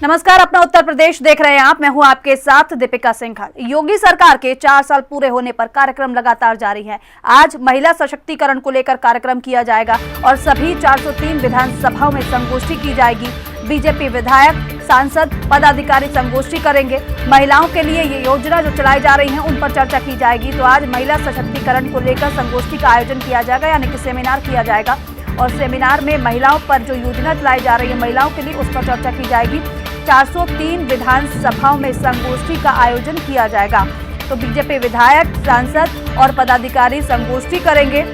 नमस्कार, अपना उत्तर प्रदेश देख रहे हैं आप। मैं हूं आपके साथ दीपिका सिंघल। योगी सरकार के 4 साल पूरे होने पर कार्यक्रम लगातार जारी है। आज महिला सशक्तिकरण को लेकर कार्यक्रम किया जाएगा और सभी 403 विधानसभाओं में संगोष्ठी की जाएगी। बीजेपी विधायक, सांसद, पदाधिकारी संगोष्ठी करेंगे। महिलाओं के लिए ये योजना जो चलाई जा रही है उन पर चर्चा की जाएगी। तो आज महिला सशक्तिकरण को लेकर संगोष्ठी का आयोजन किया जाएगा, यानी कि सेमिनार किया जाएगा और सेमिनार में महिलाओं पर जो योजना चलाई जा रही है महिलाओं के लिए उस पर चर्चा की जाएगी। 403 विधानसभाओं में संगोष्ठी का आयोजन किया जाएगा। तो बीजेपी विधायक, सांसद और पदाधिकारी संगोष्ठी करेंगे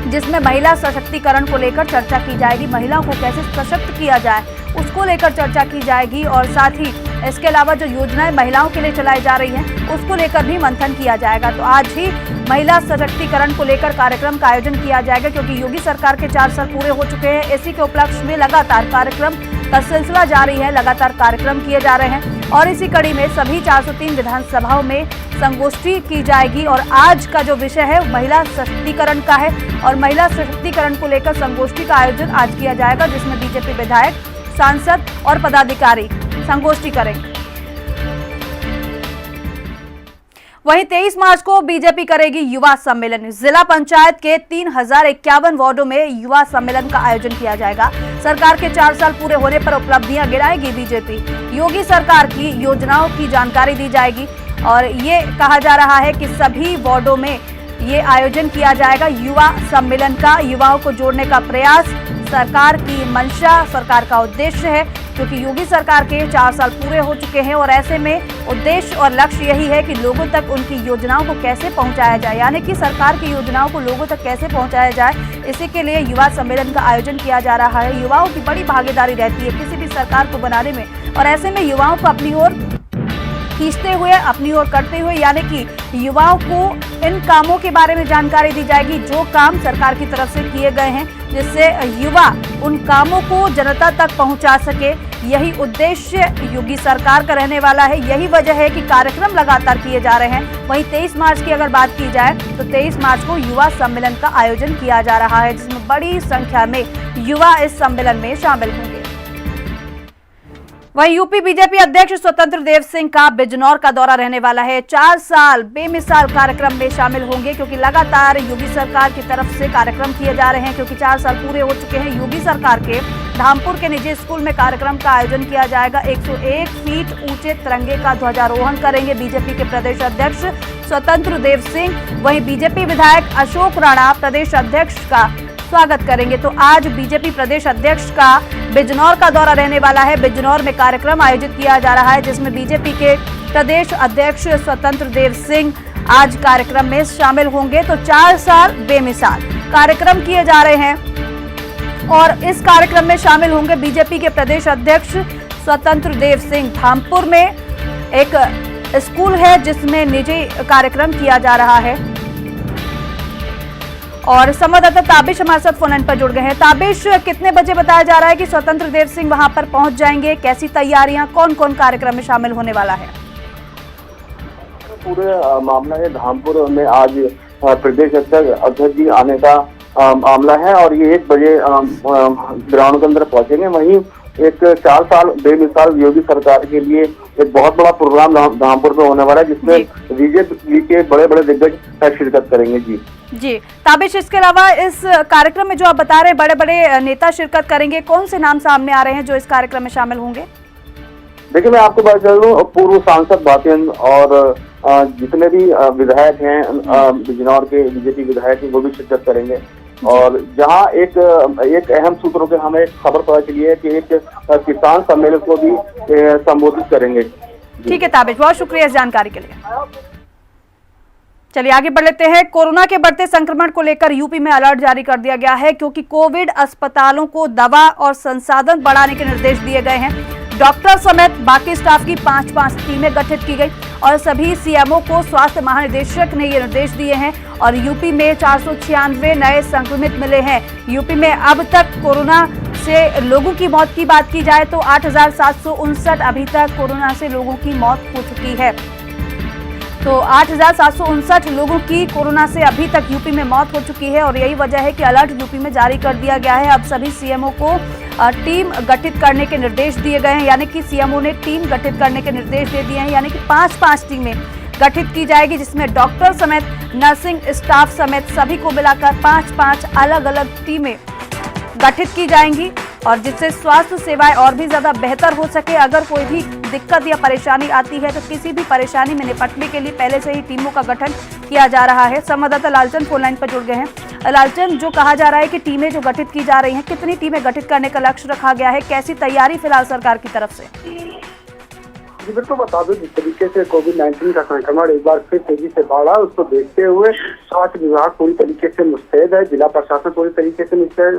जिसमें महिला सशक्तिकरण को लेकर चर्चा की जाएगी। महिलाओं को कैसे सशक्त किया जाए उसको लेकर चर्चा की जाएगी और साथ ही इसके अलावा जो योजनाएं महिलाओं के लिए चलाई जा रही हैं उसको लेकर भी मंथन किया जाएगा। तो आज ही महिला सशक्तिकरण को लेकर कार्यक्रम का आयोजन किया जाएगा, क्योंकि योगी सरकार के 4 साल पूरे हो चुके हैं। इसी के उपलक्ष्य में लगातार कार्यक्रम का सिलसिला जारी है, लगातार कार्यक्रम किए जा रहे हैं और इसी कड़ी में सभी 403 विधानसभाओं में संगोष्ठी की जाएगी। और आज का जो विषय है महिला सशक्तिकरण का है और महिला सशक्तिकरण को लेकर संगोष्ठी का आयोजन आज किया जाएगा, जिसमें बीजेपी विधायक, सांसद और पदाधिकारी संगोष्ठी करेंगे। वहीं 23 मार्च को बीजेपी करेगी युवा सम्मेलन। जिला पंचायत के 3051 वार्डों में युवा सम्मेलन का आयोजन किया जाएगा। सरकार के 4 साल पूरे होने पर उपलब्धियां गिनाएगी बीजेपी। योगी सरकार की योजनाओं की जानकारी दी जाएगी और ये कहा जा रहा है कि सभी वार्डों में ये आयोजन किया जाएगा युवा सम्मेलन का। युवाओं को जोड़ने का प्रयास सरकार की मंशा, सरकार का उद्देश्य है, क्योंकि योगी सरकार के 4 साल पूरे हो चुके हैं और ऐसे में उद्देश्य और लक्ष्य यही है कि लोगों तक उनकी योजनाओं को कैसे पहुंचाया जाए, यानी कि सरकार की योजनाओं को लोगों तक कैसे पहुंचाया जाए। इसी के लिए युवा सम्मेलन का आयोजन किया जा रहा है। युवाओं की बड़ी भागीदारी रहती है किसी भी सरकार को बनाने में और ऐसे में युवाओं को अपनी ओर खींचते हुए, अपनी ओर करते हुए, यानी कि युवाओं को इन कामों के बारे में जानकारी दी जाएगी जो काम सरकार की तरफ से किए गए हैं, जिससे युवा उन कामों को जनता तक पहुंचा सके। यही उद्देश्य योगी सरकार का रहने वाला है। यही वजह है कि कार्यक्रम लगातार किए जा रहे हैं। वहीं 23 मार्च की अगर बात की जाए तो 23 मार्च को युवा सम्मेलन का आयोजन किया जा रहा है, जिसमें बड़ी संख्या में युवा इस सम्मेलन में शामिल होंगे। वहीं यूपी बीजेपी अध्यक्ष स्वतंत्र देव सिंह का बिजनौर का दौरा रहने वाला है। 4 साल बेमिसाल कार्यक्रम में शामिल होंगे, क्योंकि लगातार योगी सरकार की तरफ से कार्यक्रम किए जा रहे हैं, क्योंकि 4 साल पूरे हो चुके हैं। योगी सरकार के धामपुर के निजी स्कूल में कार्यक्रम का आयोजन किया जाएगा। 101 फीट ऊंचे तिरंगे का ध्वजारोहण करेंगे बीजेपी के प्रदेश अध्यक्ष स्वतंत्र देव सिंह। वहीं बीजेपी विधायक अशोक राणा प्रदेश अध्यक्ष का स्वागत करेंगे। तो आज बीजेपी प्रदेश अध्यक्ष का बिजनौर का दौरा रहने वाला है। बिजनौर में कार्यक्रम आयोजित किया जा रहा है, जिसमें बीजेपी के प्रदेश अध्यक्ष स्वतंत्र देव सिंह आज कार्यक्रम में शामिल होंगे। तो 4 साल बेमिसाल कार्यक्रम किए जा रहे हैं और इस कार्यक्रम में शामिल होंगे बीजेपी के प्रदेश अध्यक्ष स्वतंत्र देव सिंह। धामपुर में एक स्कूल है जिसमें निजी कार्यक्रम किया जा रहा है और संवाददाता ताबिश हमारे साथ फोन लाइन पर जुड़ गए हैं। ताबिश, कितने बजे बताया जा रहा है कि स्वतंत्र देव सिंह वहां पर पहुंच जाएंगे? कैसी तैयारियां, कौन कौन कार्यक्रम में शामिल होने वाला है? पूरे मामला है धामपुर में आज प्रदेश अध्यक्ष जी आने का मामला है और ये 1 बजे ग्राउंड के अंदर पहुंचेंगे। वहीं एक 4 साल बेमिसाल योगी सरकार के लिए एक बहुत बड़ा प्रोग्राम धामपुर में होने वाला है, जिसमें बीजेपी के बड़े बड़े दिग्गज शिरकत करेंगे। जी ताबिश, इसके अलावा इस कार्यक्रम में जो आप बता रहे हैं बड़े बड़े नेता शिरकत करेंगे, कौन से नाम सामने आ रहे हैं जो इस कार्यक्रम में शामिल होंगे? देखिए, मैं आपको बात कर दूं, पूर्व सांसद भातेन और जितने भी विधायक हैं बिजनौर के बीजेपी विधायक वो भी शिरकत करेंगे। और जहां एक अहम सूत्रों से हमें खबर पता चली है कि एक किसान सम्मेलन को भी संबोधित करेंगे। ठीक है ताबिश, बहुत शुक्रिया इस जानकारी के लिए। चलिए आगे बढ़ लेते हैं। कोरोना के बढ़ते संक्रमण को लेकर यूपी में अलर्ट जारी कर दिया गया है, क्योंकि कोविड अस्पतालों को दवा और संसाधन बढ़ाने के निर्देश दिए गए हैं। डॉक्टर समेत बाकी स्टाफ की 5-5 टीमें गठित की गई और सभी सीएमओ को स्वास्थ्य महानिदेशक ने ये निर्देश दिए हैं। और यूपी में 496 नए संक्रमित मिले हैं। यूपी में अब तक कोरोना से लोगों की मौत की बात की जाए तो 8,759 अभी तक कोरोना से लोगों की मौत हो चुकी है। तो 8,759 लोगों की कोरोना से अभी तक यूपी में मौत हो चुकी है और यही वजह है कि अलर्ट यूपी में जारी कर दिया गया है। अब सभी सीएमओ को टीम गठित करने के निर्देश दिए गए हैं, यानी कि सीएमओ ने टीम गठित करने के निर्देश दे दिए हैं, यानी कि 5-5 टीमें गठित की जाएगी, जिसमें डॉक्टर समेत नर्सिंग स्टाफ समेत सभी को मिलाकर 5-5 अलग अलग टीमें गठित की जाएंगी, और जिससे स्वास्थ्य सेवाएं और भी ज्यादा बेहतर हो सके। अगर कोई भी दिक्कत या परेशानी आती है तो किसी भी परेशानी में निपटने के लिए पहले से ही टीमों का गठन किया जा रहा है। संवाददाता लालचंद फोन लाइन पर जुड़ गए हैं। लालचंद, जो कहा जा रहा है कि टीमें जो गठित की जा रही हैं, कितनी टीमें गठित करने का लक्ष्य रखा गया है, कैसी तैयारी फिलहाल सरकार की तरफ से? जी बिल्कुल, बता दूं जिस तरीके से कोविड-19 का संक्रमण एक बार फिर तेजी से बढ़ा, उसको देखते हुए स्वास्थ्य विभाग पूरी तरीके से मुस्तैद है, जिला प्रशासन पूरी तरीके से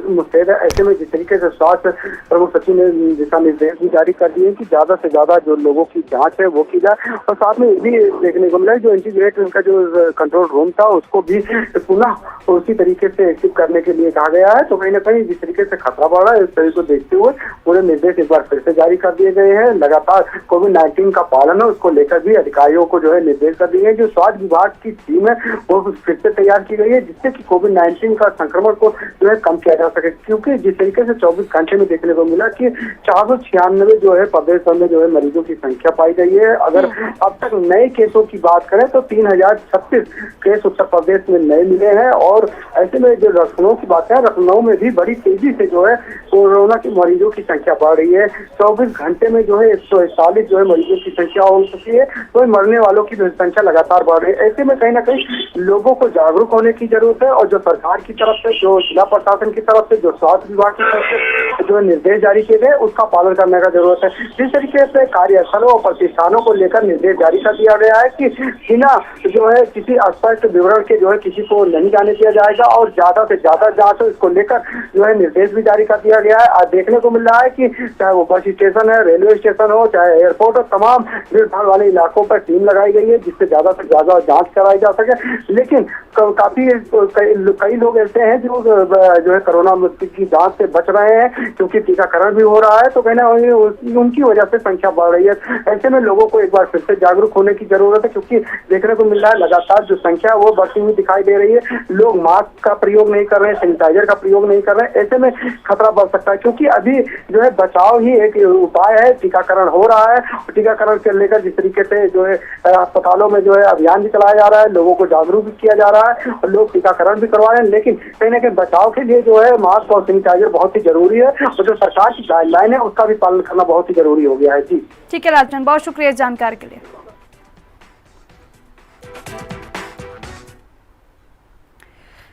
मुस्तैद है। ऐसे में जिस तरीके से स्वास्थ्य प्रमुख सचिव ने दिशा निर्देश भी जारी कर दिए कि ज्यादा से ज्यादा जो लोगों की जांच है वो की जाए, और साथ में ये भी देखने को मिला जो इंटीग्रेट उनका जो कंट्रोल रूम था उसको भी पुनः उसी तरीके से एक्टिव करने के लिए कहा गया है। तो कहीं ना कहीं जिस तरीके से खतरा बढ़ रहा है, इस तरीके को देखते हुए पूरे निर्देश एक बार फिर से जारी कर दिए गए हैं। लगातार कोविड-19 का पालन है उसको लेकर भी अधिकारियों को जो है निर्देश कर दिए हैं। जो स्वास्थ्य विभाग की टीम है वो फिर से तैयार की गई है, जिससे कि कोविड-19 का संक्रमण को जो है कम किया जा सके, क्योंकि जिस तरीके से 24 घंटे में देखने को मिला कि 496 जो है प्रदेश में जो है मरीजों की संख्या पाई गई है। अगर अब तक नए केसों की बात करें तो 3036 केस उत्तर प्रदेश में नए मिले हैं, और ऐसे में जो लखनऊ की बात है, लखनऊ में भी बड़ी तेजी से जो है कोरोना के मरीजों की संख्या बढ़ रही है। 24 घंटे में जो है 141 जो है मरीजों की संख्या हो चुकी है, तो मरने वालों की संख्या लगातार बढ़ रही है। ऐसे में कहीं ना कहीं लोगों को जागरूक होने की जरूरत है, और जो सरकार की तरफ से, जो जिला प्रशासन की तरफ से, जो स्वास्थ्य विभाग की तरफ से जो निर्देश जारी किए गए उसका पालन करने का जरूरत है। जिस तरीके से कार्यस्थलों और प्रतिष्ठानों को लेकर निर्देश जारी कर दिया गया है कि बिना जो है किसी स्पष्ट विवरण के जो है किसी को नहीं जाने दिया जाएगा, और ज्यादा से ज्यादा जांच हो, इसको लेकर जो है निर्देश भी जारी कर दिया गया है। आज देखने को मिल रहा है कि चाहे वो बस स्टेशन है, रेलवे स्टेशन हो, चाहे एयरपोर्ट हो, तमाम भीड़ भाड़ वाले इलाकों पर टीम लगाई गई है, जिससे ज्यादा से ज्यादा जांच कराई जा सके। लेकिन काफी कई लोग ऐसे हैं जो है कोरोना की जांच से बच रहे हैं, क्योंकि टीकाकरण भी हो रहा है, तो कहना उनकी वजह से संख्या बढ़ रही है। ऐसे में लोगों को एक बार फिर से जागरूक होने की जरूरत है, क्योंकि देखने को मिल रहा है लगातार जो संख्या वो बढ़ती हुई दिखाई दे रही है। लोग मास्क का प्रयोग नहीं कर रहे हैं, सैनिटाइजर का प्रयोग नहीं कर रहे हैं। ऐसे में खतरा बढ़ सकता है, क्योंकि अभी जो है बचाव ही एक उपाय है। टीकाकरण हो रहा है, टीकाकरण से लेकर जिस तरीके से जो है अस्पतालों में जो है अभियान भी चलाया जा रहा है, लोगों को जागरूक भी किया जा रहा है, और लोग टीकाकरण भी करवा रहे हैं। लेकिन कहीं ना कहीं बचाव के लिए जो है मास्क और सैनिटाइजर बहुत ही जरूरी है, और जो सरकार की गाइडलाइन है उसका भी पालन करना बहुत ही जरूरी हो गया है। जी ठीक है लालचंद, बहुत शुक्रिया इस जानकारी के लिए।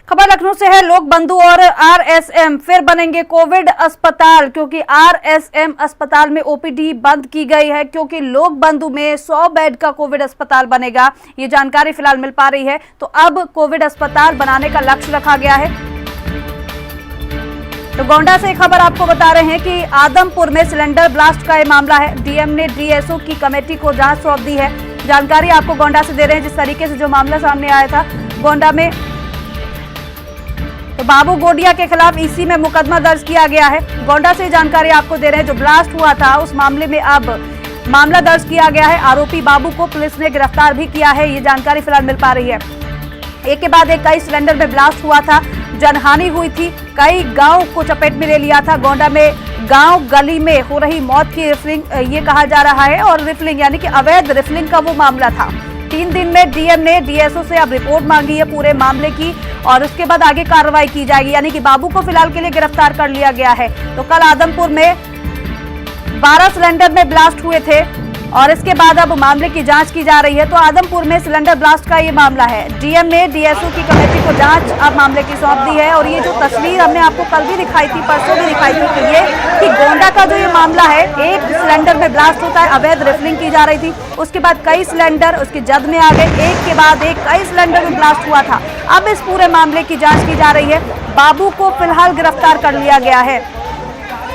खबर लखनऊ से है। लोक बंधु और आरएसएम फिर बनेंगे कोविड अस्पताल, क्योंकि आरएसएम अस्पताल में ओपीडी बंद की गई है, क्योंकि लोक बंधु में 100 बेड का कोविड अस्पताल बनेगा। ये जानकारी फिलहाल मिल पा रही है। तो अब कोविड अस्पताल बनाने का लक्ष्य रखा गया है। तो गोंडा से खबर आपको बता रहे हैं कि आदमपुर में सिलेंडर ब्लास्ट का ये मामला है। डीएम ने डीएसओ की कमेटी को जांच सौंप दी है। जानकारी आपको गोंडा से दे रहे हैं, जिस तरीके से जो मामला सामने आया था गोंडा में, तो बाबू गोडिया के खिलाफ इसी में मुकदमा दर्ज किया गया है। गोंडा से जानकारी आपको दे रहे हैं, जो ब्लास्ट हुआ था उस मामले में अब मामला दर्ज किया गया है। आरोपी बाबू को पुलिस ने गिरफ्तार भी किया है, ये जानकारी फिलहाल मिल पा रही है। एक के बाद एक कई सिलेंडर में ब्लास्ट हुआ था, जनहानि हुई थी, कई गांव को चपेट में ले लिया था। गोंडा में गांव गली में हो रही मौत की रिफलिंग ये कहा जा रहा है, और रिफलिंग यानी कि अवैध रिफलिंग का वो मामला था। 3 दिन में डीएम ने डीएसओ से अब रिपोर्ट मांगी है पूरे मामले की, और उसके बाद आगे कार्रवाई की जाएगी। यानी कि बाबू को फिलहाल के लिए गिरफ्तार कर लिया गया है। तो कल आदमपुर में 12 सिलेंडर में ब्लास्ट हुए थे, और इसके बाद अब मामले की जांच की जा रही है। तो आदमपुर में सिलेंडर ब्लास्ट का ये मामला है। डीएम ने डीएसओ की कमेटी को जांच अब मामले की सौंप दी है। और ये जो तस्वीर हमने आपको कल भी दिखाई थी, परसों भी दिखाई थी, कि ये कि गोंडा का जो ये मामला है, एक सिलेंडर में ब्लास्ट होता है, अवैध रिफलिंग की जा रही थी, उसके बाद कई सिलेंडर उसकी जद में आ गए, एक के बाद एक कई सिलेंडर में ब्लास्ट हुआ था। अब इस पूरे मामले की जाँच की जा रही है। बाबू को फिलहाल गिरफ्तार कर लिया गया है।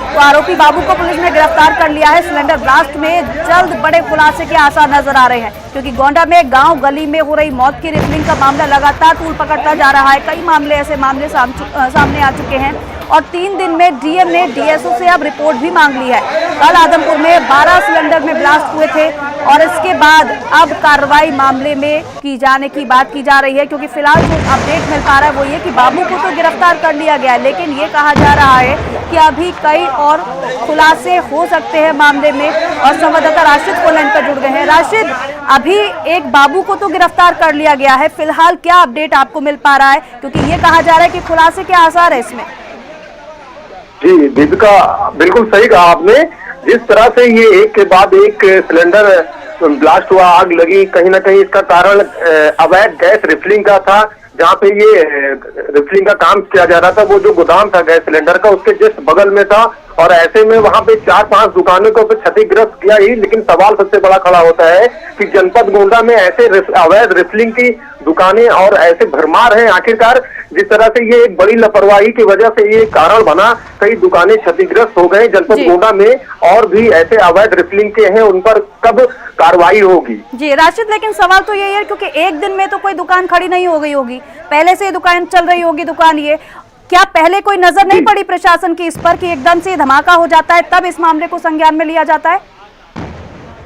तो आरोपी बाबू को पुलिस ने गिरफ्तार कर लिया है। सिलेंडर ब्लास्ट में जल्द बड़े खुलासे के आसार नजर आ रहे हैं, क्योंकि गोंडा में गांव गली में हो रही मौत की रिफलिंग का मामला लगातार तूल पकड़ता जा रहा है। कई मामले ऐसे मामले सामने आ चुके हैं, और 3 दिन में डीएम ने डीएसओ से अब रिपोर्ट भी मांग ली है। कल आदमपुर में 12 सिलेंडर में ब्लास्ट हुए थे, और इसके बाद अब कार्रवाई मामले में की जाने की बात की जा रही है, क्योंकि फिलहाल जो अपडेट मिल पा रहा है वो ये कि बाबू को तो गिरफ्तार कर लिया गया है, लेकिन ये कहा जा रहा है कि अभी कई और खुलासे हो सकते हैं मामले में। और संवाददाता राशिद फोन पर जुड़ गए हैं। राशिद, अभी एक बाबू को तो गिरफ्तार कर लिया गया है, फिलहाल क्या अपडेट आपको मिल पा रहा है, क्योंकि ये कहा जा रहा है कि खुलासे के आसार है इसमें? जी दीपिका, बिल्कुल सही कहा आपने। जिस तरह से ये एक के बाद एक सिलेंडर ब्लास्ट हुआ, आग लगी, कहीं ना कहीं इसका कारण अवैध गैस रिफिलिंग का था। जहाँ पे ये रिफिलिंग का काम किया जा रहा था, वो जो गोदाम था गैस सिलेंडर का, उसके जस्ट बगल में था। और ऐसे में वहां पे 4-5 दुकानों को क्षतिग्रस्त किया ही, लेकिन सवाल सबसे बड़ा खड़ा होता है कि जनपद गोंडा में ऐसे अवैध रिफिलिंग की दुकानें और ऐसे भरमार हैं। आखिरकार जिस तरह से ये एक बड़ी लापरवाही की वजह से ये कारण बना, कई दुकानें क्षतिग्रस्त हो गए जनपद गोंडा में, और भी ऐसे अवैध रिफिलिंग के हैं, उन पर कब कार्रवाई होगी? जी राशिद, लेकिन सवाल तो यही है क्योंकि एक दिन में तो कोई दुकान खड़ी नहीं हो गई होगी, पहले से दुकान चल रही होगी दुकान। ये क्या पहले कोई नजर नहीं पड़ी प्रशासन की इस पर कि एकदम से धमाका हो जाता है तब इस मामले को संज्ञान में लिया जाता है?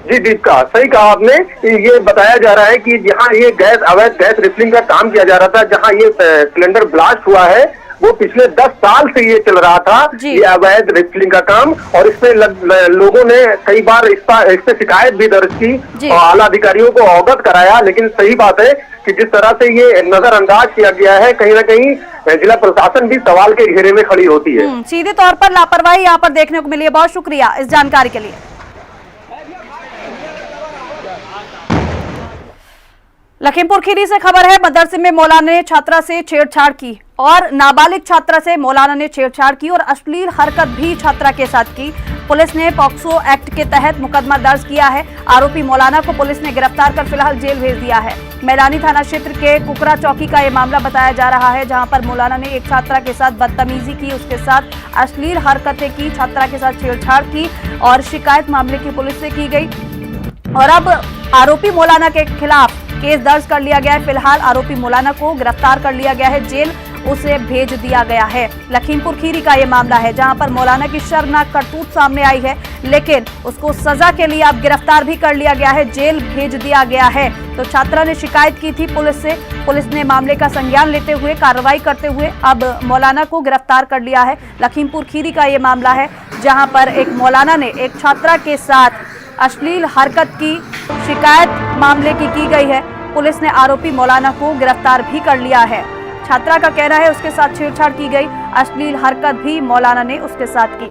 जी दीपिका, सही कहा आपने। ये बताया जा रहा है कि जहां ये अवैध गैस रिफिलिंग का काम किया जा रहा था, जहां ये सिलेंडर ब्लास्ट हुआ है, वो पिछले 10 साल से ये चल रहा था, ये अवैध रिफिलिंग का काम। और इसमें लोगों ने कई बार इस पे शिकायत भी दर्ज की और आला अधिकारियों को अवगत कराया। लेकिन सही बात है कि जिस तरह से ये नजरअंदाज किया गया है, कहीं ना कहीं जिला प्रशासन भी सवाल के घेरे में खड़ी होती है। सीधे तौर पर लापरवाही यहाँ पर देखने को मिली है। बहुत शुक्रिया इस जानकारी के लिए। लखीमपुर खीरी से खबर है, मदरसे में मौलाना ने छात्रा से छेड़छाड़ की और नाबालिग छात्रा से मौलाना ने छेड़छाड़ की और अश्लील हरकत भी छात्रा के साथ की। पुलिस ने पॉक्सो एक्ट के तहत मुकदमा दर्ज किया है। आरोपी मौलाना को पुलिस ने गिरफ्तार कर फिलहाल जेल भेज दिया है। मैदानी थाना क्षेत्र के कुकरा चौकी का ये मामला बताया जा रहा है, जहां पर मौलाना ने एक छात्रा के साथ बदतमीजी की, उसके साथ अश्लील हरकतें की, छात्रा के साथ छेड़छाड़ की और शिकायत मामले की पुलिस से की गई। और अब आरोपी मौलाना के खिलाफ केस दर्ज कर लिया गया है। फिलहाल आरोपी मौलाना को गिरफ्तार कर लिया गया है, जेल उसे भेज दिया गया है। लखीमपुर खीरी का ये मामला है, जहां पर मौलाना की शर्मनाक करतूत सामने आई है, लेकिन उसको सजा के लिए अब गिरफ्तार भी कर लिया गया है, जेल भेज दिया गया है। तो छात्रा ने शिकायत की थी पुलिस से, पुलिस ने मामले का संज्ञान लेते हुए कार्रवाई करते हुए अब मौलाना को गिरफ्तार कर लिया है। लखीमपुर खीरी का ये मामला है, जहां पर एक मौलाना ने एक छात्रा के साथ अश्लील हरकत की शिकायत मामले की गई है। पुलिस ने आरोपी मौलाना को गिरफ्तार भी कर लिया है। छात्रा का कहना है उसके साथ छेड़छाड़ की गई, अश्लील हरकत भी मौलाना ने उसके साथ की।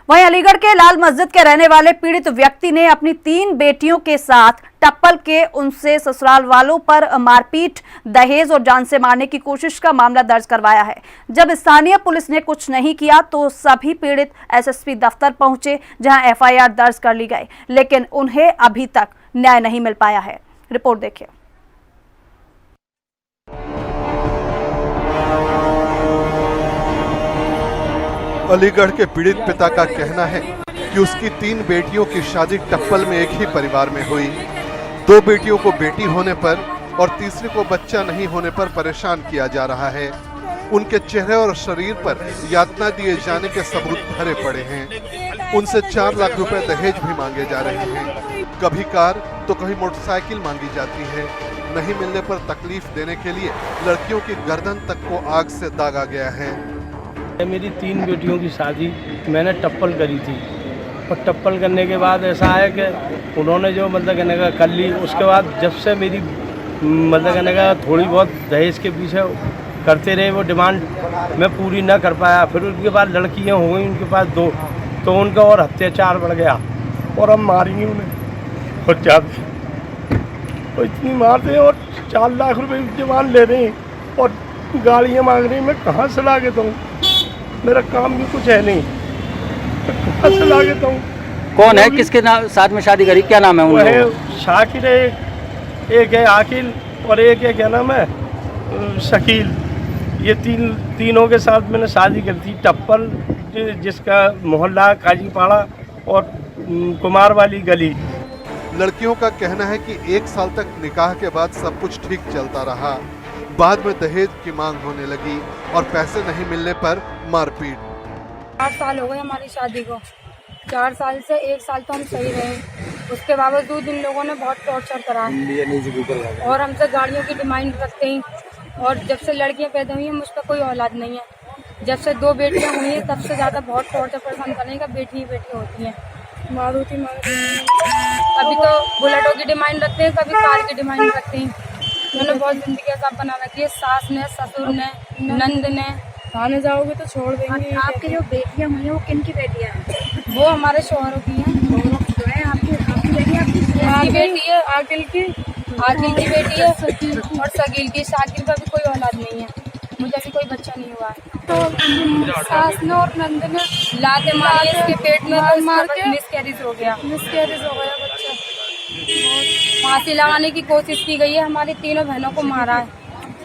वहीं अलीगढ़ के लाल मस्जिद के रहने वाले पीड़ित व्यक्ति ने अपनी 3 बेटियों के साथ टप्पल के उनसे ससुराल वालों पर मारपीट, दहेज और जान से मारने की कोशिश का मामला दर्ज करवाया है। जब स्थानीय पुलिस ने कुछ नहीं किया तो सभी पीड़ित एसएसपी दफ्तर पहुंचे, जहां एफआईआर दर्ज कर ली गई, लेकिन उन्हें अभी तक न्याय नहीं मिल पाया है। रिपोर्ट देखिए। अलीगढ़ के पीड़ित पिता का कहना है कि उसकी 3 बेटियों की शादी टप्पल में एक ही परिवार में हुई। 2 बेटियों को बेटी होने पर और तीसरी को बच्चा नहीं होने पर परेशान किया जा रहा है। उनके चेहरे और शरीर पर यातना दिए जाने के सबूत भरे पड़े हैं। उनसे 4 लाख रुपए दहेज भी मांगे जा रहे हैं। कभी कार तो कहीं मोटरसाइकिल मांगी जाती है। नहीं मिलने पर तकलीफ देने के लिए लड़कियों की गर्दन तक को आग से दागा गया है। मेरी 3 बेटियों की शादी मैंने टप्पल करी थी और टप्पल करने के बाद ऐसा है कि उन्होंने जो मतलब कहने का कर ली। उसके बाद जब से मेरी मतलब कहने का थोड़ी बहुत दहेज के पीछे करते रहे, वो डिमांड मैं पूरी ना कर पाया। फिर उनके बाद लड़कियां हो गई उनके पास 2, तो उनका और अत्याचार बढ़ गया और अब मारेंगे उन्हें और चाहते और इतनी मारते हैं और 4 लाख रुपए डिमांड ले रहे हैं और गाड़ियाँ मांग रही हैं। मैं कहाँ से ला के दूँ? मेरा काम भी कुछ है नहीं, कहाँ से ला के दूँ? कौन है, किसके साथ में शादी करी, क्या नाम है उनका? है शाकिर है, एक है आकिल और एक है क्या नाम है शकील। ये तीनों के साथ मैंने शादी करी थी टप्पल, जिसका मोहल्ला काजीपाड़ा और कुमार वाली गली। लड़कियों का कहना है कि 1 साल तक निकाह के बाद सब कुछ ठीक चलता रहा, बाद में दहेज की मांग होने लगी और पैसे नहीं मिलने पर मारपीट। 8 साल हो गए हमारी शादी को। 4 साल से 1 साल तो हम सही रहे, उसके बावजूद इन लोगों ने बहुत टॉर्चर करा और हमसे गाड़ियों की डिमांड रखते हैं। और जब से लड़कियां पैदा हुई हैं मुझ पर कोई औलाद नहीं है। जब से 2 बेटियां हुई हैं तब से ज़्यादा बहुत टॉर्चर परेशान करने का बेटी ही बेटी होती हैं। मारुति कभी तो बुलेटों की डिमांड रखते हैं, कभी कार की डिमांड रखते हैं। उन्होंने बहुत जिंदगी का बना रखी है, सास ने, ससुर ने, नंद ने। थाने जाओगे तो छोड़ देंगे। आपकी जो बेटियां हुई हैं वो किन की बेटियां हैं? वो हमारे शोहरों की हैं। जो है आपकी बेटी आपकी बेटी है, आकिल की बेटी है और सगील की। शाकिल का भी कोई औलाद नहीं है, मुझे अभी कोई बच्चा नहीं हुआ है। तो सास ने और नंद ने लाते मारे इसके पेट में, मार के मिसकैरेज हो गया बच्चा। फांसी लगाने की कोशिश की गई है, हमारी तीनों बहनों को मारा है।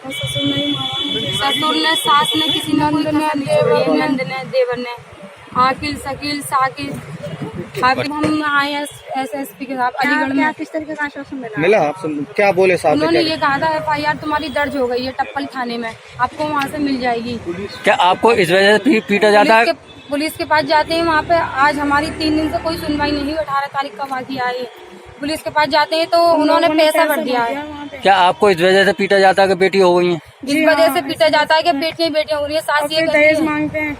ससुर ने, सास ने, किसी ने, नंद ने, देवर ने, आकिल, सकील, साकिल। अभी हम आए हैं SSP के साथ अलीगढ़ में। किस तरीके का आश्वासन मिला आपसे? क्या बोले साहब? उन्होंने ये कहा था FIR तुम्हारी दर्ज हो गई है टप्पल थाने में, आपको वहाँ से मिल जाएगी। क्या आपको इस वजह से पीटा जाता है? पुलिस के पास जाते हैं वहाँ पे। आज हमारी 3 दिन से कोई सुनवाई नहीं हुई। 18 तारीख का वाक़या है। पुलिस के पास जाते हैं तो उन्होंने पैसा भर दिया है। क्या आपको इस वजह से पीटा जाता है कि बेटी हो गई है? इस वजह से पीटा जाता है कि बेटियां हो रही है, सास ये दहेज मांगते हैं।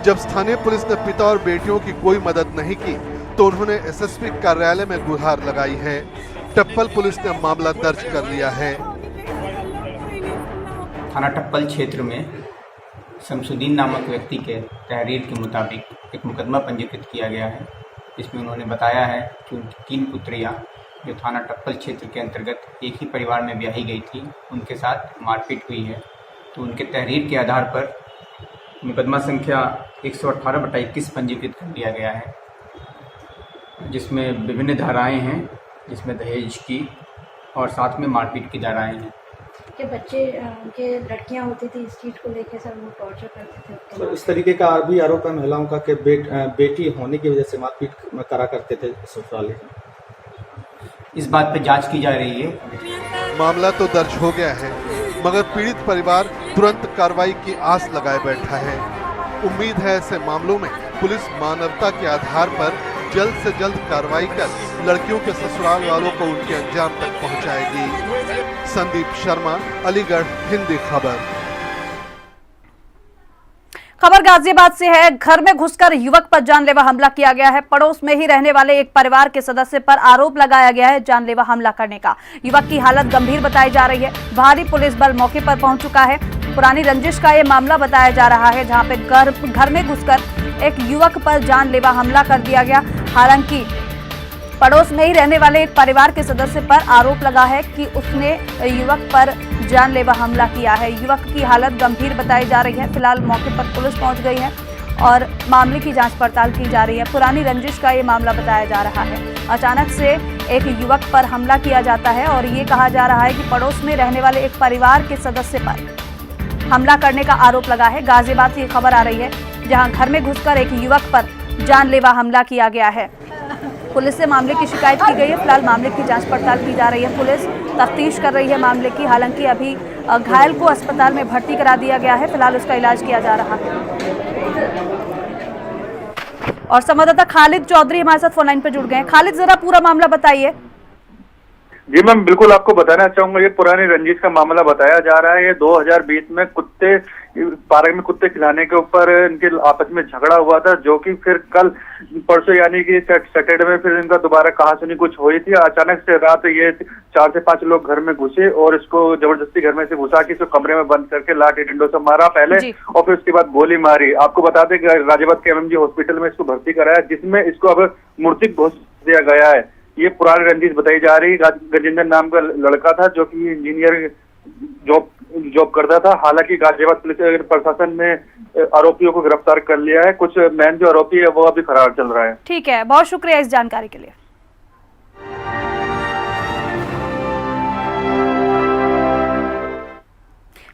जब स्थानीय पुलिस ने पिता और बेटियों की कोई मदद नहीं की तो उन्होंने SSP कार्यालय में गुहार लगाई है। टप्पल पुलिस ने मामला दर्ज कर लिया है। थाना टप्पल क्षेत्र में शमसुद्दीन नामक व्यक्ति के तहरीर के मुताबिक एक मुकदमा पंजीकृत किया गया है। इसमें उन्होंने बताया है कि उनकी 3 पुत्रियां जो थाना टप्पल क्षेत्र के अंतर्गत एक ही परिवार में ब्याही गई थी, उनके साथ मारपीट हुई है। तो उनके तहरीर के आधार पर मुकदमा संख्या 118/21 पंजीकृत कर लिया गया है, जिसमें विभिन्न धाराएं हैं, जिसमें दहेज की और साथ में मारपीट की धाराएं हैं। के बच्चे उनके लड़कियां होती थी, इस चीज को लेकर सर वो टॉर्चर करते थे। तो इस तरीके का भी आरोप है महिलाओं का कि बेटी होने की वजह से मारपीट करा करते थे ससुराल। इस बात पर जांच की जा रही है। मामला तो दर्ज हो गया है, मगर पीड़ित परिवार तुरंत कार्रवाई की आस लगाए बैठा है। उम्मीद है ऐसे मामलों में पुलिस मानवता के आधार पर जल्द से जल्द कार्रवाई कर लड़कियों के ससुराल वालों को उनके अंजाम तक पहुंचाएगी। संदीप शर्मा, अलीगढ़, हिंदी खबर। खबर गाजियाबाद से है। घर में घुसकर युवक पर जानलेवा हमला किया गया है। पड़ोस में ही रहने वाले एक परिवार के सदस्य पर आरोप लगाया गया है जानलेवा हमला करने का। युवक की हालत गंभीर बताई जा रही है। भारी पुलिस बल मौके पर पहुंच चुका है। पुरानी रंजिश का ये मामला बताया जा रहा है, जहां पे घर में घुसकर एक युवक पर जानलेवा हमला कर दिया गया। हालांकि पड़ोस में ही रहने वाले एक परिवार के सदस्य पर आरोप लगा है कि उसने युवक पर जानलेवा हमला किया है। युवक की हालत गंभीर बताई जा रही है। फिलहाल मौके पर पुलिस पहुंच गई है और मामले की जांच पड़ताल की जा रही है। पुरानी रंजिश का ये मामला बताया जा रहा है। अचानक से एक युवक पर हमला किया जाता है और ये कहा जा रहा है कि पड़ोस में रहने वाले एक परिवार के सदस्य पर हमला करने का आरोप लगा है। गाजियाबाद से खबर आ रही है, जहां घर में घुसकर एक युवक पर जानलेवा हमला किया गया है। पुलिस से मामले की शिकायत की गई है। फिलहाल मामले की जांच पड़ताल की जा रही है। पुलिस तफ्तीश कर रही है मामले की। हालांकि अभी घायल को अस्पताल में भर्ती करा दिया गया है। फिलहाल उसका इलाज किया जा रहा है। और संवाददाता खालिद चौधरी हमारे साथ फोन लाइन पर जुड़ गए हैं। खालिद, जरा पूरा मामला बताइए। जी मैम, बिल्कुल आपको बताना चाहूंगा, ये पुरानी रंजिश का मामला बताया जा रहा है। ये 2020 में पार्क में कुत्ते खिलाने के ऊपर इनके आपस में झगड़ा हुआ था, जो कि फिर कल परसों यानी कि सैटरडे में फिर इनका दोबारा कहासुनी कुछ हुई थी। अचानक से रात ये 4 से 5 लोग घर में घुसे और इसको जबरदस्ती घर में से घुसा के इसको कमरे में बंद करके लाठी डंडों से मारा पहले और फिर उसके बाद गोली मारी। आपको बता दें कि गाजियाबाद के MMG हॉस्पिटल में इसको भर्ती कराया, जिसमें इसको अब मृतिक घोषित दिया गया है। ये पुरानी रंजिश बताई जा रही है। गजेंद्र नाम का लड़का था जो कि इंजीनियर जॉब करता था। हालांकि गाजियाबाद पुलिस प्रशासन ने आरोपियों को गिरफ्तार कर लिया है। कुछ मेन जो आरोपी है वो अभी फरार चल रहा है। ठीक है, बहुत शुक्रिया इस जानकारी के लिए।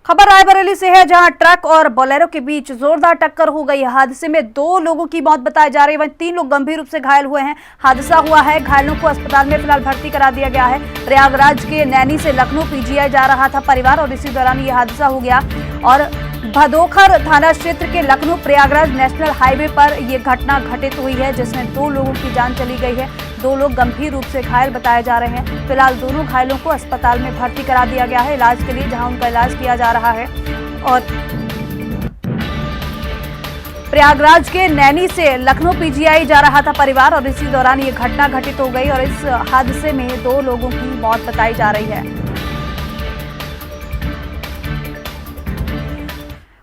खबर रायबरेली से है, जहां ट्रक और बोलेरो के बीच जोरदार टक्कर हो गई। हादसे में 2 लोगों की मौत बताई जा रही है, वहीं 3 लोग गंभीर रूप से घायल हुए हैं। हादसा हुआ है, घायलों को अस्पताल में फिलहाल भर्ती करा दिया गया है। प्रयागराज के नैनी से लखनऊ पीजीआई जा रहा था परिवार और इसी दौरान ये हादसा हो गया। और भदोखर थाना क्षेत्र के लखनऊ प्रयागराज नेशनल हाईवे पर यह घटना घटित हुई है, जिसमें 2 लोगों की जान चली गई है। 2 लोग गंभीर रूप से घायल बताए जा रहे हैं। फिलहाल दोनों घायलों को अस्पताल में भर्ती करा दिया गया है इलाज के लिए, जहां उनका इलाज किया जा रहा है। और प्रयागराज के नैनी से लखनऊ पीजीआई जा रहा था परिवार और इसी दौरान ये घटना घटित हो गई और इस हादसे में 2 लोगों की मौत बताई जा रही है।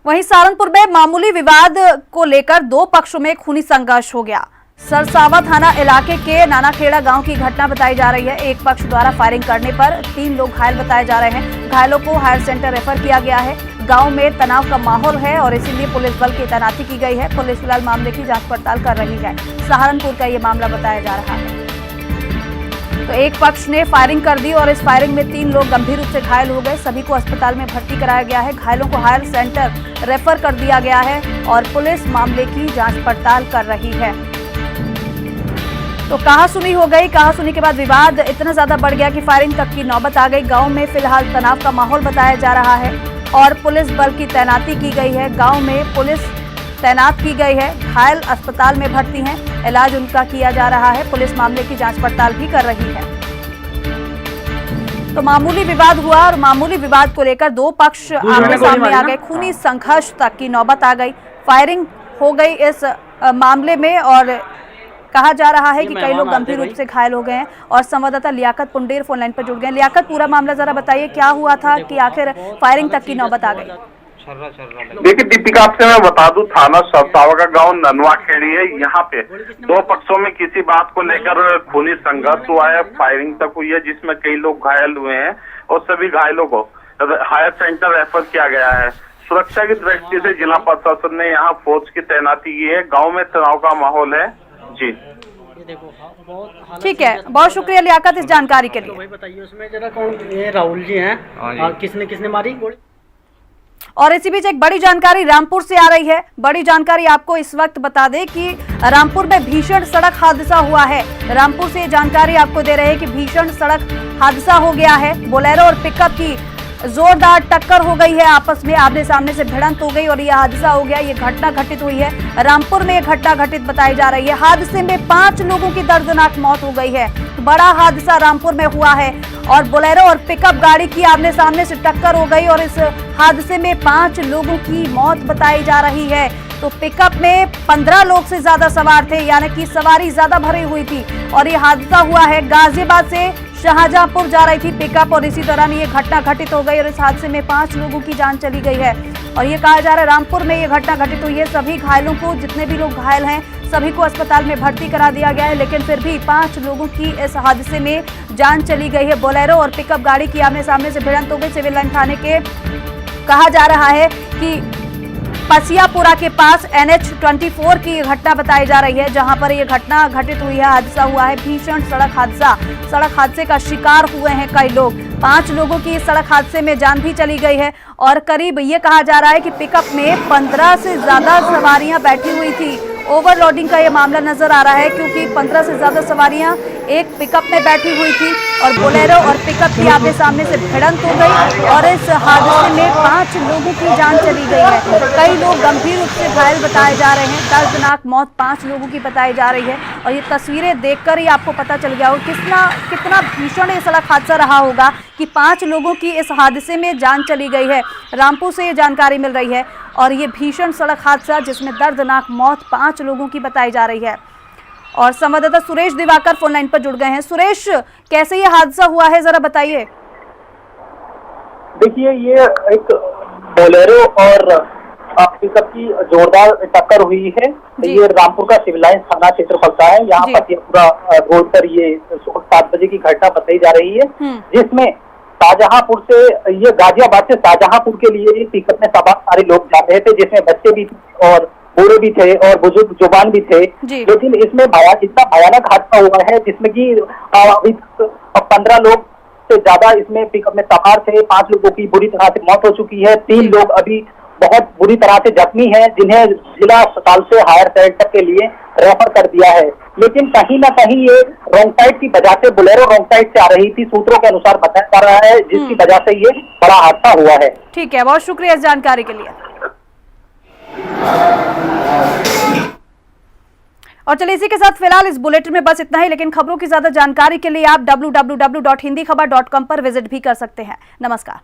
वहीं सहारनपुर में मामूली विवाद को लेकर 2 पक्षों में खूनी संघर्ष हो गया। सरसावा थाना इलाके के नानाखेड़ा गांव की घटना बताई जा रही है। एक पक्ष द्वारा फायरिंग करने पर 3 लोग घायल बताए जा रहे हैं। घायलों को हायर सेंटर रेफर किया गया है। गांव में तनाव का माहौल है और इसीलिए पुलिस बल की तैनाती की गई है। पुलिस फिलहाल मामले की जांच पड़ताल कर रही है। सहारनपुर का ये मामला बताया जा रहा है। तो एक पक्ष ने फायरिंग कर दी और इस फायरिंग में 3 लोग गंभीर रूप से घायल हो गए। सभी को अस्पताल में भर्ती कराया गया है। घायलों को हायर सेंटर रेफर कर दिया गया है और पुलिस मामले की जांच पड़ताल कर रही है। तो कहासुनी हो गई। कहासुनी के बाद विवाद इतना ज्यादा बढ़ गया कि फायरिंग तक की नौबत आ गई। गांव में फिलहाल तनाव का माहौल बताया जा रहा है और पुलिस बल की तैनाती की गई है। गांव में पुलिस तैनात की गई है। घायल अस्पताल में भर्ती हैं, इलाज उनका किया जा रहा है। पुलिस मामले की जांच पड़ताल भी कर रही है। तो मामूली विवाद हुआ और मामूली विवाद को लेकर 2 पक्ष आमने सामने आ गए। खूनी संघर्ष तक की नौबत आ गई। फायरिंग हो गई इस मामले में और कहा जा रहा है कि कई लोग गंभीर रूप से घायल हो गए हैं। और संवाददाता लियाकत पुंडेर फोन लाइन पर जुड़ गए। लियाकत, पूरा मामला जरा बताइए, क्या हुआ था कि आखिर फायरिंग तक की नौबत आ गई? देखिए दीपिका, आपसे मैं बता दूं, थाना सरसावा का गांव ननवा खेड़ी है। यहाँ पे 2 पक्षों में किसी बात को लेकर खूनी संघर्ष हुआ है। फायरिंग तक हुई है जिसमें कई लोग घायल हुए हैं और सभी घायलों को हायर सेंटर रेफर किया गया है। सुरक्षा की दृष्टि से जिला प्रशासन ने यहाँ फौज की तैनाती की है। गाँव में तनाव का माहौल है जी। ठीक है, बहुत शुक्रिया लियाकत इस जानकारी के लिए। बताइए उसमें जरा कौन, ये राहुल जी हैं, किसने मारी गोली? और इसी बीच एक बड़ी जानकारी रामपुर से आ रही है। बड़ी जानकारी आपको इस वक्त बता दें कि रामपुर में भीषण सड़क हादसा हुआ है। रामपुर से ये जानकारी आपको दे रहे हैं कि भीषण सड़क हादसा हो गया है। बोलेरो और पिकअप की जोरदार टक्कर हो गई है, आपस में आमने सामने से भिड़ंत हो गई और यह हादसा हो गया। ये घटना घटित हुई है रामपुर में। यह घटना घटित बताई जा रही है। हादसे में 5 लोगों की दर्दनाक मौत हो गई है। बड़ा हादसा रामपुर में हुआ है और बोलेरो और पिकअप गाड़ी की आमने सामने से टक्कर हो गई और इस हादसे में 5 लोगों की मौत बताई जा रही है। तो पिकअप में 15 लोग से ज्यादा सवार थे, यानी कि सवारी ज्यादा भरी हुई थी और ये हादसा हुआ है। गाजियाबाद से शाहजहांपुर जा रही थी पिकअप और इसी दौरान ये घटना घटित हो गई और इस हादसे में 5 लोगों की जान चली गई है। और ये कहा जा रहा है रामपुर में ये घटना घटित हुई है। सभी घायलों को, जितने भी लोग घायल हैं, सभी को अस्पताल में भर्ती करा दिया गया है, लेकिन फिर भी 5 लोगों की इस हादसे में जान चली गई है। बोलेरो और पिकअप गाड़ी की आमने सामने से भिड़ंत हो गई। सिविल लाइन थाने के कहा जा रहा है कि पसियापुरा के पास NH-24 की घटना बताई जा रही है, जहां पर यह घटना घटित हुई है। हादसा हुआ है भीषण सड़क हादसा। सड़क हादसे का शिकार हुए हैं कई लोग। 5 लोगों की सड़क हादसे में जान भी चली गई है और करीब ये कहा जा रहा है कि पिकअप में 15 से ज्यादा सवारियां बैठी हुई थी। ओवरलोडिंग का ये मामला नजर आ रहा है क्योंकि 15 से ज्यादा सवारियां एक पिकअप में बैठी हुई थी और बोलेरो और पिकअप की आमने सामने से भिड़ंत हो गई और इस हादसे में 5 लोगों की जान चली गई है। कई लोग गंभीर रूप से घायल बताए जा रहे हैं। दर्दनाक मौत 5 लोगों की बताई जा रही है और ये तस्वीरें देखकर ही आपको पता चल गया होगा कितना भीषण ये सड़क हादसा रहा होगा कि 5 लोगों की इस हादसे में जान चली गई है। रामपुर से ये जानकारी मिल रही है और ये भीषण सड़क हादसा जिसमें दर्दनाक मौत 5 लोगों की बताई जा रही है। और संवाददाता सुरेश दिवाकर फोन लाइन पर जुड़ गए हैं। सुरेश, कैसे ये हादसा हुआ है, जरा बताइए। देखिए, ये एक बोलेरो और पिकअप की जोरदार टक्कर हुई है। ये रामपुर का सिविल लाइन थाना क्षेत्र पड़ता है। यहाँ पतियापुरा रोड पर ये 7 बजे की घटना बताई जा रही है, जिसमें शाहजहांपुर से, ये गाजियाबाद से शाहजहांपुर के लिए पिकअप में सवार सारे लोग जा रहे थे, जिसमें बच्चे भी और बूढ़े भी थे और बुजुर्ग जुबान भी थे। लेकिन इसमें इतना भयानक हादसा हुआ है जिसमें कि अभी 15 लोग से ज्यादा इसमें पिकअप में सवार थे। 5 लोगों की बुरी तरह से मौत हो चुकी है। 3 लोग अभी बहुत बुरी तरह से जख्मी हैं, जिन्हें जिला अस्पताल से हायर सेंटर के लिए रेफर कर दिया है। लेकिन कहीं ना कहीं ये रॉन्ग साइड की वजह से, बोलेरो रॉन्ग साइड से आ रही थी, सूत्रों के अनुसार बताया जा रहा है, जिसकी वजह से ये बड़ा हादसा हुआ है। ठीक है, बहुत शुक्रिया इस जानकारी के लिए। और चलिए इसी के साथ फिलहाल इस बुलेटिन में बस इतना ही, लेकिन खबरों की ज्यादा जानकारी के लिए आप www.hindikhabar.com पर विजिट भी कर सकते हैं। नमस्कार।